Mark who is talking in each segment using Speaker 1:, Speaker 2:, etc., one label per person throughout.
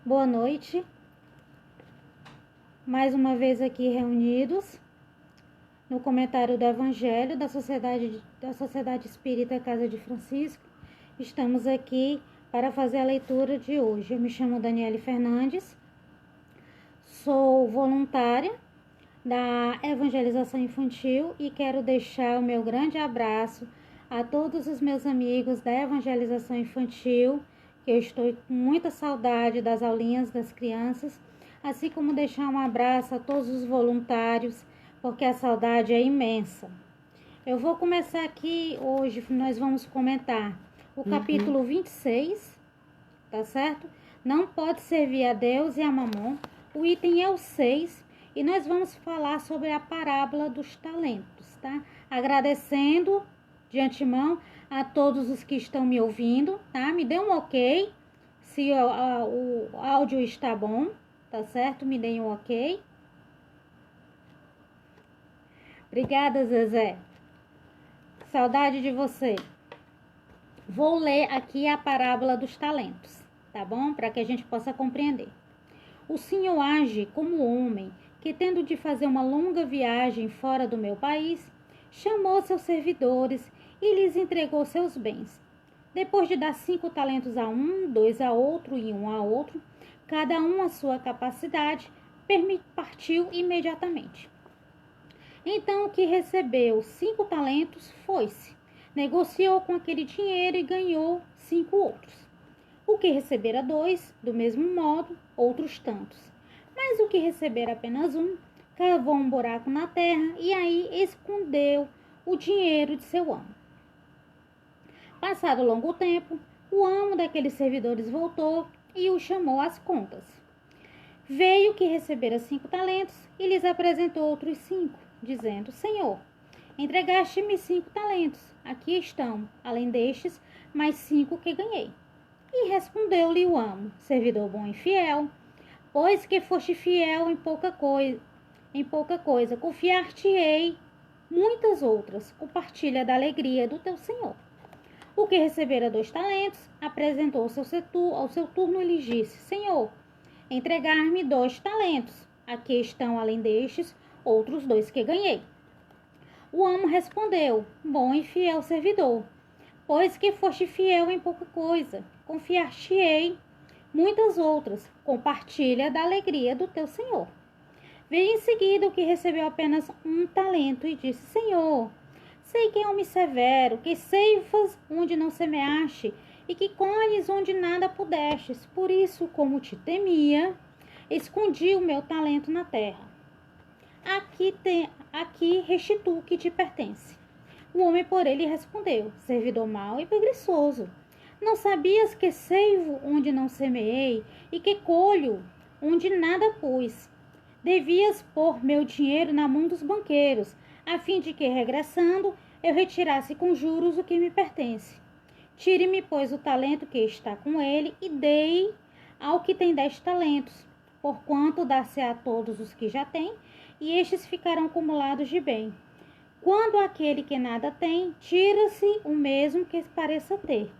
Speaker 1: Boa noite, mais uma vez aqui reunidos no comentário do Evangelho da Sociedade Espírita Casa de Francisco. Estamos aqui para fazer a leitura de hoje. Eu me chamo Daniele Fernandes, sou voluntária da evangelização infantil e quero deixar o meu grande abraço a todos os meus amigos da evangelização infantil, que eu estou com muita saudade das aulinhas das crianças, assim como deixar um abraço a todos os voluntários, porque a saudade é imensa. Eu vou começar aqui hoje, nós vamos comentar o capítulo 26, tá certo? Não pode servir a Deus e a Mamon. O item é o 6 e nós vamos falar sobre a parábola dos talentos, tá? Agradecendo de antemão a todos os que estão me ouvindo, tá? Me dê um ok se o áudio está bom, tá certo? Me dê um ok. Obrigada, Zezé. Saudade de você. Vou ler aqui a parábola dos talentos, tá bom? Para que a gente possa compreender. O Senhor age como homem que, tendo de fazer uma longa viagem fora do meu país, chamou seus servidores e lhes entregou seus bens. Depois de dar 5 talentos a um, 2 a outro e 1 a outro, cada um a sua capacidade, partiu imediatamente. Então o que recebeu 5 talentos foi-se, negociou com aquele dinheiro e ganhou 5 outros. O que recebera 2, do mesmo modo, outros tantos. Mas o que recebera apenas 1, cavou um buraco na terra e aí escondeu o dinheiro de seu amo. Passado longo tempo, o amo daqueles servidores voltou e o chamou às contas. Veio que recebera 5 talentos e lhes apresentou outros 5, dizendo: Senhor, entregaste-me 5 talentos, aqui estão, além destes, mais 5 que ganhei. E respondeu-lhe o amo: servidor bom e fiel, pois que foste fiel em pouca coisa, confiar-te-ei muitas outras, compartilha da alegria do teu senhor. O que recebera 2 talentos, apresentou-se ao seu turno e lhe disse: Senhor, entregar-me 2 talentos, aqui estão, além destes, outros 2 que ganhei. O amo respondeu: bom e fiel servidor, pois que foste fiel em pouca coisa, confiar-te-ei muitas outras, compartilha da alegria do teu senhor. Veio em seguida o que recebeu apenas 1 talento e disse: Senhor, sei que é homem severo, que ceifas onde não semeaste e que colhes onde nada pudestes. Por isso, como te temia, escondi o meu talento na terra. Aqui restituo o que te pertence. O homem, porém, lhe respondeu: servidor mau e preguiçoso, não sabias que ceivo onde não semeei e que colho onde nada pus? Devias pôr meu dinheiro na mão dos banqueiros, a fim de que, regressando, eu retirasse com juros o que me pertence. Tire-me, pois, o talento que está com ele e dei ao que tem 10 talentos, porquanto dá-se a todos os que já têm, e estes ficarão acumulados de bem. Quando aquele que nada tem, tira-se o mesmo que pareça ter,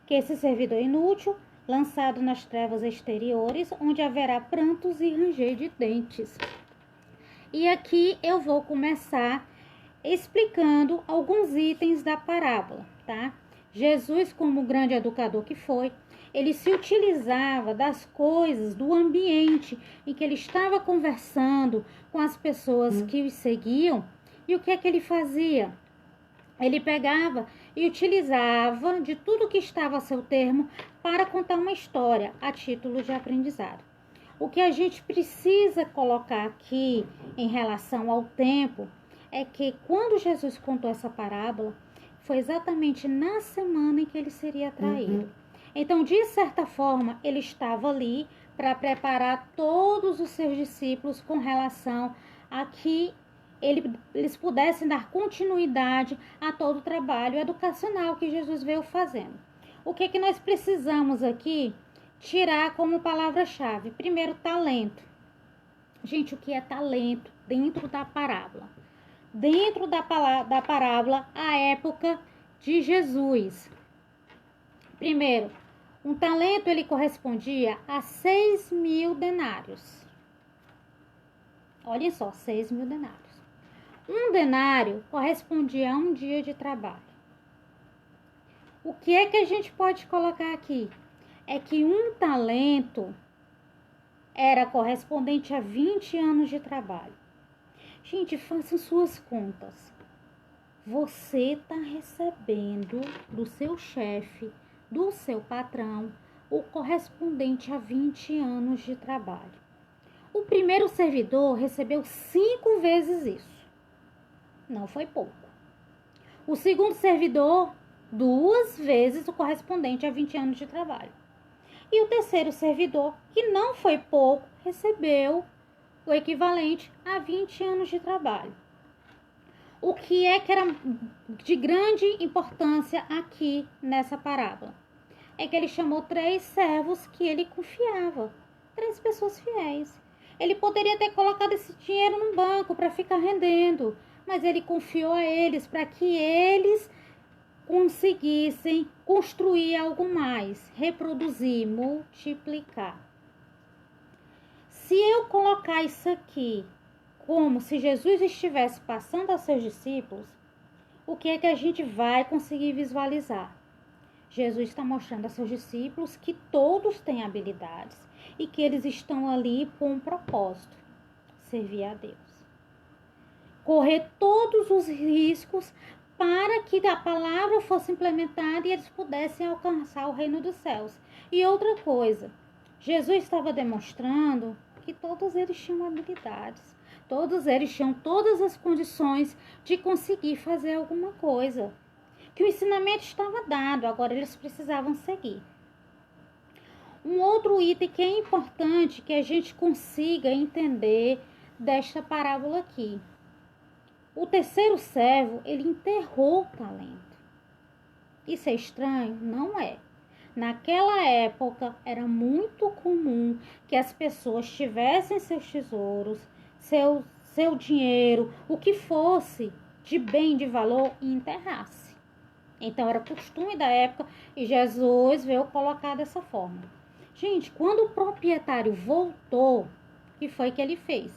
Speaker 1: que esse servidor inútil, lançado nas trevas exteriores, onde haverá prantos e ranger de dentes. E aqui eu vou começar explicando alguns itens da parábola, tá? Jesus, como grande educador que foi, ele se utilizava das coisas, do ambiente em que ele estava conversando com as pessoas que o seguiam. E o que é que ele fazia? Ele pegava e utilizava de tudo que estava a seu termo para contar uma história a título de aprendizado. O que a gente precisa colocar aqui em relação ao tempo é que quando Jesus contou essa parábola, foi exatamente na semana em que ele seria traído. Então, de certa forma, ele estava ali para preparar todos os seus discípulos com relação a que eles pudessem dar continuidade a todo o trabalho educacional que Jesus veio fazendo. O que é que nós precisamos aqui tirar como palavra-chave? Primeiro, talento. Gente, o que é talento dentro da parábola? Dentro da parábola, a época de Jesus. Primeiro, Um talento, ele correspondia a 6.000 denários. Olhem só, 6.000 denários. Um denário correspondia a um dia de trabalho. O que é que a gente pode colocar aqui? É que um talento era correspondente a 20 anos de trabalho. Gente, façam suas contas. Você está recebendo do seu chefe, do seu patrão, o correspondente a 20 anos de trabalho. O primeiro servidor recebeu 5 vezes isso. Não foi pouco. O segundo servidor, 2 vezes o correspondente a 20 anos de trabalho. E o terceiro servidor, que não foi pouco, recebeu o equivalente a 20 anos de trabalho. O que é que era de grande importância aqui nessa parábola? É que ele chamou 3 servos que ele confiava, 3 pessoas fiéis. Ele poderia ter colocado esse dinheiro no banco para ficar rendendo, mas ele confiou a eles para que eles conseguissem construir algo mais, reproduzir, multiplicar. Se eu colocar isso aqui como se Jesus estivesse passando aos seus discípulos, o que é que a gente vai conseguir visualizar? Jesus está mostrando a seus discípulos que todos têm habilidades e que eles estão ali com um propósito: servir a Deus. Correr todos os riscos para que a palavra fosse implementada e eles pudessem alcançar o reino dos céus. E outra coisa, Jesus estava demonstrando que todos eles tinham habilidades, todos eles tinham todas as condições de conseguir fazer alguma coisa. Que o ensinamento estava dado, agora eles precisavam seguir. Um outro item que é importante que a gente consiga entender desta parábola aqui. O terceiro servo, ele enterrou o talento. Isso é estranho? Não é. Naquela época, era muito comum que as pessoas tivessem seus tesouros, seu dinheiro, o que fosse de bem, de valor, e enterrasse. Então, era costume da época e Jesus veio colocar dessa forma. Gente, quando o proprietário voltou, o que foi que ele fez?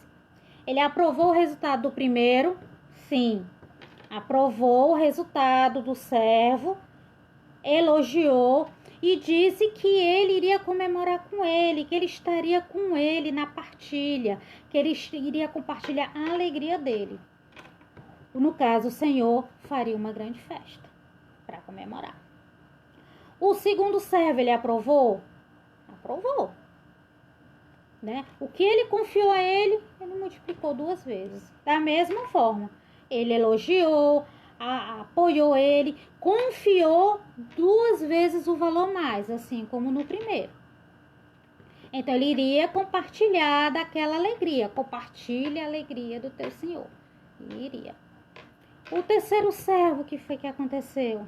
Speaker 1: Ele aprovou o resultado do primeiro? Sim. Aprovou o resultado do servo, elogiou e disse que ele iria comemorar com ele, que ele estaria com ele na partilha, que ele iria compartilhar a alegria dele. No caso, o Senhor faria uma grande festa para comemorar. O segundo servo, ele aprovou? Aprovou. Né? O que ele confiou a ele, ele multiplicou 2 vezes. Da mesma forma, ele elogiou, apoiou ele, confiou 2 vezes o valor mais, assim como no primeiro. Então, ele iria compartilhar daquela alegria. Compartilhe a alegria do teu Senhor. E iria. O terceiro servo, que foi que aconteceu?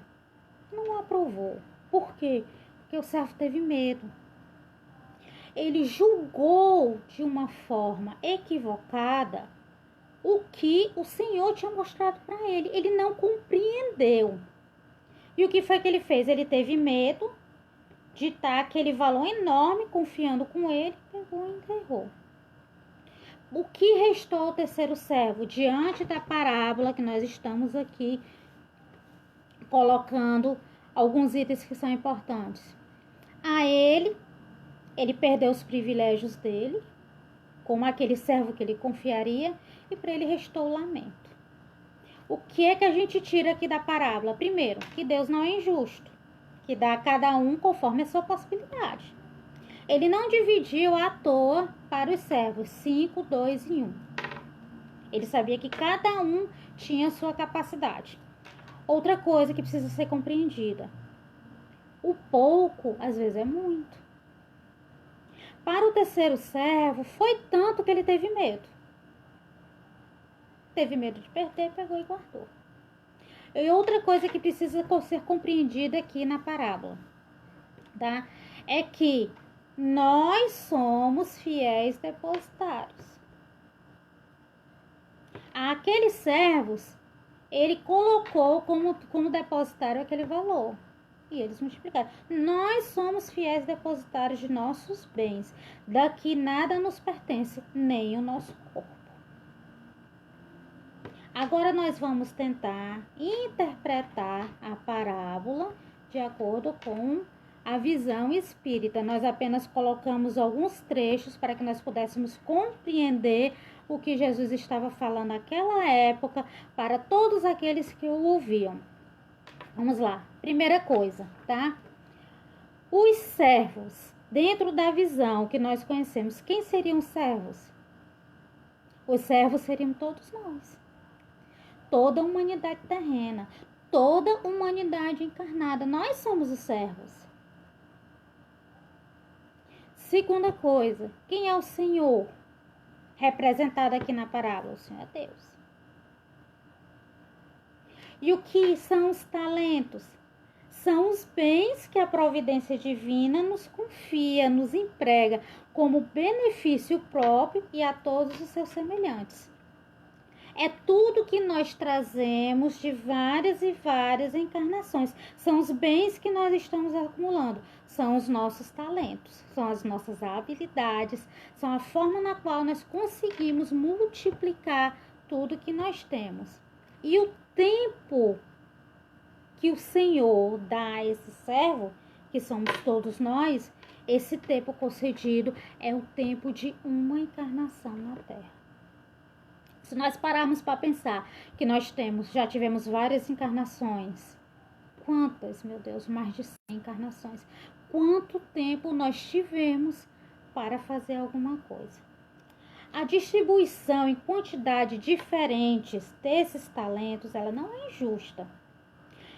Speaker 1: Não aprovou. Por quê? Porque o servo teve medo. Ele julgou de uma forma equivocada o que o Senhor tinha mostrado para ele. Ele não compreendeu. E o que foi que ele fez? Ele teve medo de estar aquele valor enorme confiando com ele, pegou e enterrou. O que restou ao terceiro servo diante da parábola que nós estamos aqui colocando alguns itens que são importantes? A ele perdeu os privilégios dele, como aquele servo que ele confiaria, e para ele restou o lamento. O que é que a gente tira aqui da parábola? Primeiro, que Deus não é injusto, que dá a cada um conforme a sua possibilidade. Ele não dividiu à toa para os servos 5, 2 e 1. Ele sabia que cada um tinha a sua capacidade. Outra coisa que precisa ser compreendida: o pouco, às vezes, é muito. Para o terceiro servo, foi tanto que ele teve medo. Teve medo de perder, pegou e guardou. E outra coisa que precisa ser compreendida aqui na parábola, tá? É que nós somos fiéis depositários. Aqueles servos, ele colocou como depositário aquele valor. e eles multiplicaram. Nós somos fiéis depositários de nossos bens. Daqui nada nos pertence, nem o nosso corpo. Agora nós vamos tentar interpretar a parábola de acordo com a visão espírita. Nós apenas colocamos alguns trechos para que nós pudéssemos compreender o que Jesus estava falando naquela época para todos aqueles que o ouviam. Vamos lá. Primeira coisa, tá? Os servos, dentro da visão que nós conhecemos, quem seriam os servos? Os servos seriam todos nós. Toda a humanidade terrena, toda a humanidade encarnada. Nós somos os servos. Segunda coisa, quem é o Senhor? Representado aqui na parábola, o Senhor é Deus. E o que são os talentos? São os bens que a providência divina nos confia, nos emprega como benefício próprio e a todos os seus semelhantes. É tudo que nós trazemos de várias e várias encarnações. São os bens que nós estamos acumulando. São os nossos talentos, são as nossas habilidades, são a forma na qual nós conseguimos multiplicar tudo que nós temos. E o tempo que o Senhor dá a esse servo, que somos todos nós, esse tempo concedido é o tempo de uma encarnação na Terra. Se nós pararmos para pensar que nós já tivemos várias encarnações, quantas, meu Deus, mais de 100 encarnações, quanto tempo nós tivemos para fazer alguma coisa? A distribuição em quantidade diferentes desses talentos, ela não é injusta.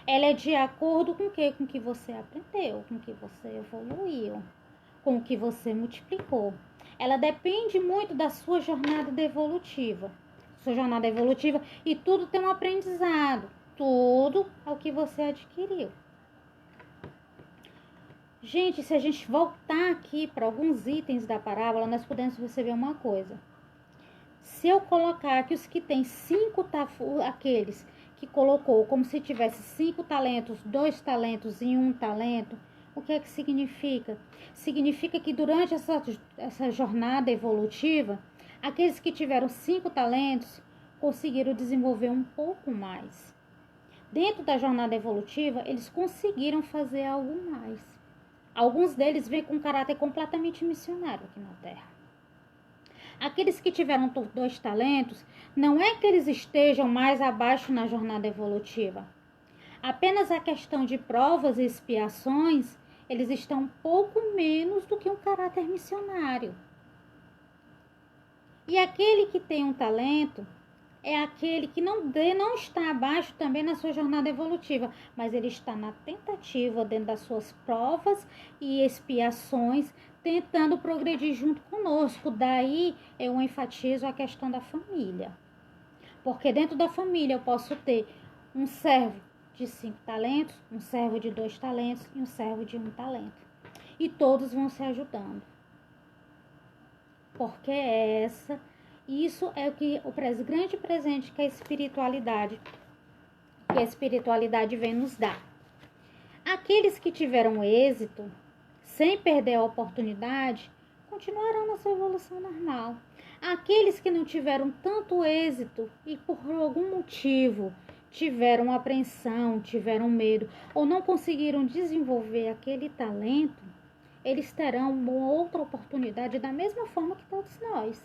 Speaker 1: Ela é de acordo com o quê? Com o que você aprendeu, com o que você evoluiu, com o que você multiplicou. Ela depende muito da sua jornada evolutiva. E tudo tem um aprendizado. Tudo é o que você adquiriu. Gente, se a gente voltar aqui para alguns itens da parábola, nós podemos perceber uma coisa. Se eu colocar que os que têm 5 aqueles que colocou como se tivesse 5 talentos, 2 talentos e 1 talento, o que é que significa? Significa que durante essa jornada evolutiva, aqueles que tiveram 5 talentos conseguiram desenvolver um pouco mais. Dentro da jornada evolutiva, eles conseguiram fazer algo mais. Alguns deles vêm com um caráter completamente missionário aqui na Terra. Aqueles que tiveram 2 talentos, não é que eles estejam mais abaixo na jornada evolutiva. Apenas a questão de provas e expiações, eles estão um pouco menos do que um caráter missionário. E aquele que tem um talento é aquele que não está abaixo também na sua jornada evolutiva, mas ele está na tentativa, dentro das suas provas e expiações, tentando progredir junto conosco. Daí eu enfatizo a questão da família. Porque dentro da família eu posso ter um servo de 5 talentos, um servo de 2 talentos e um servo de 1 talento. E todos vão se ajudando. Porque isso é o grande presente que a espiritualidade vem nos dar. Aqueles que tiveram êxito, sem perder a oportunidade, continuarão na sua evolução normal. Aqueles que não tiveram tanto êxito e por algum motivo tiveram apreensão, tiveram medo ou não conseguiram desenvolver aquele talento, eles terão uma outra oportunidade da mesma forma que todos nós.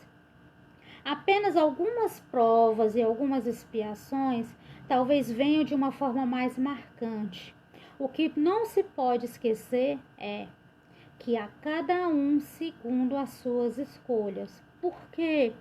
Speaker 1: Apenas algumas provas e algumas expiações talvez venham de uma forma mais marcante. O que não se pode esquecer é que a cada um segundo as suas escolhas. Por quê?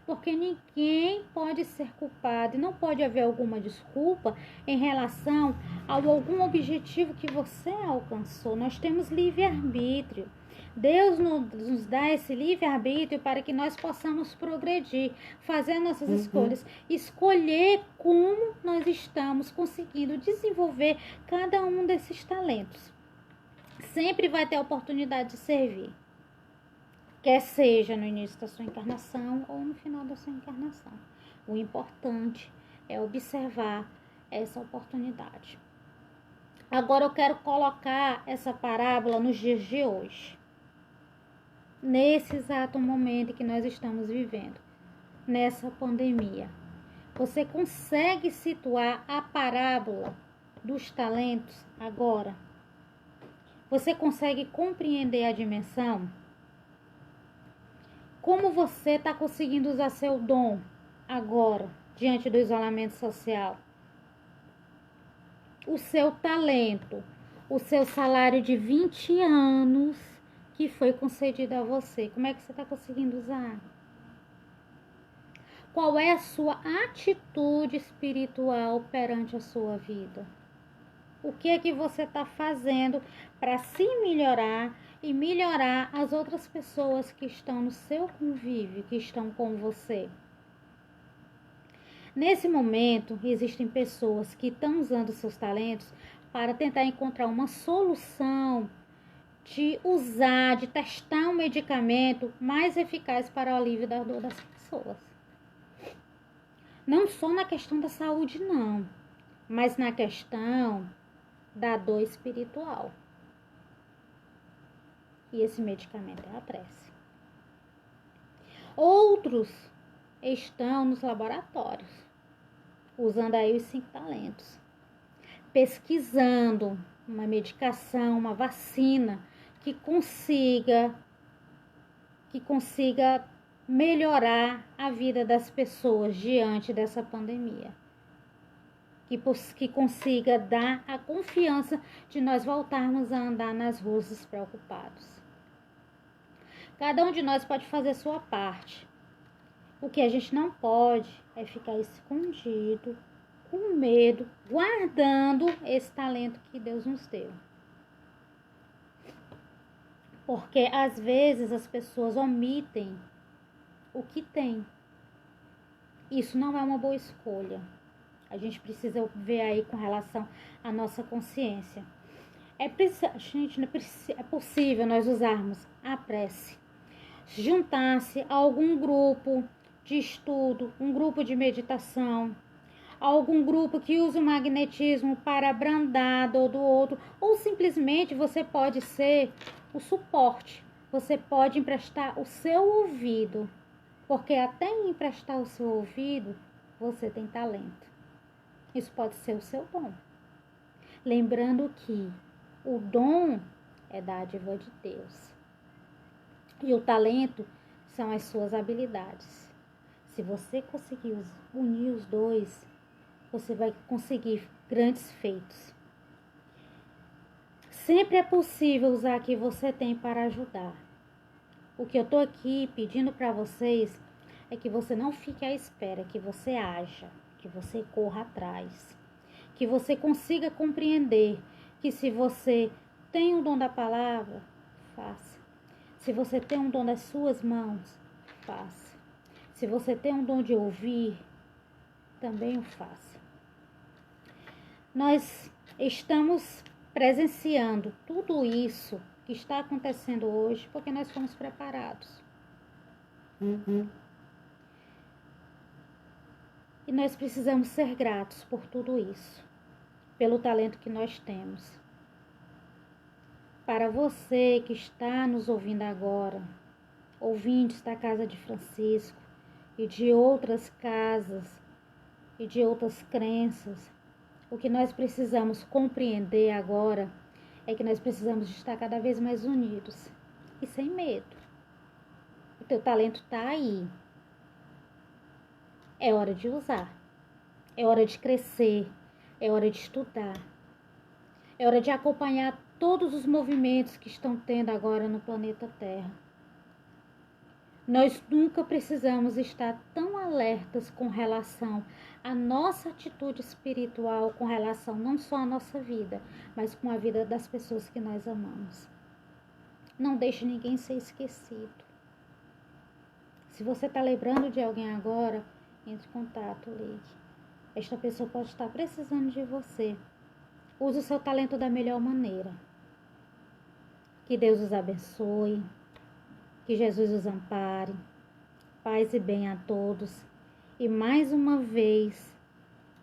Speaker 1: Porque ninguém pode ser culpado e não pode haver alguma desculpa em relação a algum objetivo que você alcançou. Nós temos livre-arbítrio. Deus nos dá esse livre-arbítrio para que nós possamos progredir, fazer nossas escolhas, escolher como nós estamos conseguindo desenvolver cada um desses talentos. Sempre vai ter a oportunidade de servir, quer seja no início da sua encarnação ou no final da sua encarnação. O importante é observar essa oportunidade. Agora eu quero colocar essa parábola nos dias de hoje. Nesse exato momento que nós estamos vivendo, nessa pandemia. Você consegue situar a parábola dos talentos agora? Você consegue compreender a dimensão? Como você está conseguindo usar seu dom agora, diante do isolamento social? O seu talento, o seu salário de 20 anos que foi concedido a você, como é que você está conseguindo usar? Qual é a sua atitude espiritual perante a sua vida? O que é que você está fazendo para se melhorar e melhorar as outras pessoas que estão no seu convívio, que estão com você? Nesse momento, existem pessoas que estão usando seus talentos para tentar encontrar uma solução de usar, de testar um medicamento mais eficaz para o alívio da dor das pessoas. Não só na questão da saúde, não, mas na questão da dor espiritual. E esse medicamento é a prece. Outros estão nos laboratórios, usando aí os 5 talentos, pesquisando uma medicação, uma vacina que consiga melhorar a vida das pessoas diante dessa pandemia. Que consiga dar a confiança de nós voltarmos a andar nas ruas despreocupados. Cada um de nós pode fazer sua parte. O que a gente não pode é ficar escondido, com medo, guardando esse talento que Deus nos deu. Porque às vezes as pessoas omitem o que tem. Isso não é uma boa escolha. A gente precisa ver aí com relação à nossa consciência. É possível nós usarmos a prece, juntar-se a algum grupo de estudo, um grupo de meditação, algum grupo que usa o magnetismo para abrandar a dor do outro, ou simplesmente você pode ser o suporte. Você pode emprestar o seu ouvido, porque até em emprestar o seu ouvido, você tem talento. Isso pode ser o seu dom. Lembrando que o dom é dádiva de Deus. E o talento são as suas habilidades. Se você conseguir unir os dois, você vai conseguir grandes feitos. Sempre é possível usar o que você tem para ajudar. O que eu estou aqui pedindo para vocês é que você não fique à espera, que você haja, que você corra atrás, que você consiga compreender que se você tem o dom da palavra, faça. Se você tem um dom das suas mãos, faça. Se você tem um dom de ouvir, também o faça. Nós estamos presenciando tudo isso que está acontecendo hoje porque nós fomos preparados. E nós precisamos ser gratos por tudo isso, pelo talento que nós temos. Para você que está nos ouvindo agora, ouvintes da Casa de Francisco e de outras casas e de outras crenças, o que nós precisamos compreender agora é que nós precisamos estar cada vez mais unidos e sem medo. O teu talento está aí. É hora de usar, é hora de crescer, é hora de estudar, é hora de acompanhar todos os movimentos que estão tendo agora no planeta Terra. Nós nunca precisamos estar tão alertas com relação à nossa atitude espiritual, com relação não só à nossa vida, mas com a vida das pessoas que nós amamos. Não deixe ninguém ser esquecido. Se você está lembrando de alguém agora, entre em contato, ligue. Esta pessoa pode estar precisando de você. Use o seu talento da melhor maneira. Que Deus os abençoe. Que Jesus os ampare. Paz e bem a todos. E mais uma vez,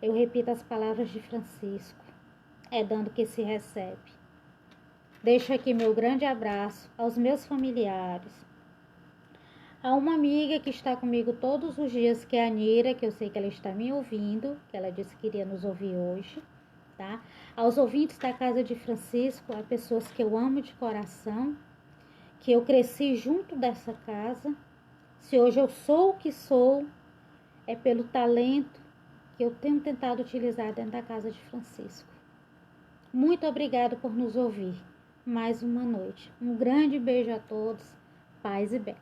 Speaker 1: eu repito as palavras de Francisco. É dando que se recebe. Deixo aqui meu grande abraço aos meus familiares, a uma amiga que está comigo todos os dias, que é a Nira, que eu sei que ela está me ouvindo, que ela disse que iria nos ouvir hoje, tá? Aos ouvintes da Casa de Francisco, a pessoas que eu amo de coração, que eu cresci junto dessa casa. Se hoje eu sou o que sou, é pelo talento que eu tenho tentado utilizar dentro da Casa de Francisco. Muito obrigado por nos ouvir. Mais uma noite. Um grande beijo a todos. Paz e bem.